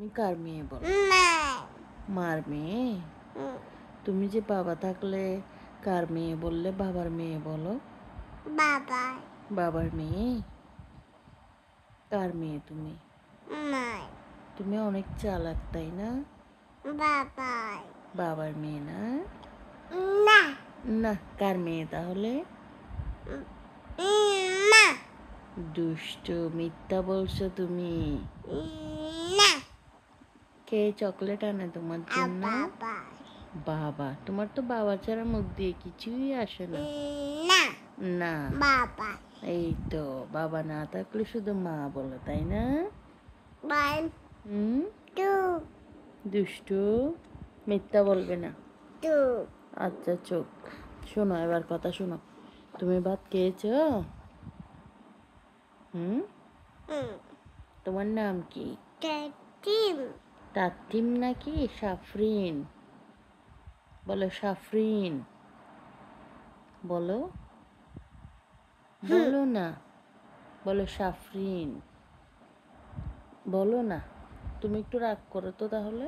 তুমি কার মেয়ে বলো? মা মার মেয়ে? তুমি যে বাবা থাকলে কার মেয়ে বললে? বাবার মেয়ে বলো। বাবা বাবার মেয়ে? কার মেয়ে তুমি? মা তুমি অনেক চালাক, তাই না? বাবা বাবার মেয়ে না? না না, কার মেয়ে তাহলে? মা দুষ্টু, মিথ্যা বলছো তুমি। না কে চকলেট আনে তোমার জন্য? বাবা বাবা। তোমার তো বাবা ছাড়া মুখ দিয়ে কিছুই আসে না। না না। বাবা এই তো, বাবা না থাকলে শুধু মা বলো, তাই না? 1 হুম, 2 দুষ্টু, মিথ্যা বলবে না। 2 আচ্ছা, চোখ। শোনো, এবার কথা শোনো। তুমি ভাত খেয়েছো? হুম, তোমার নাম কি? টিম তাতিম নাকি সাফরিন? বলো সাফরিন। বলো, বলো না। বলো সাফরিন। বলো না। তুমি একটু রাগ করো তো তাহলে।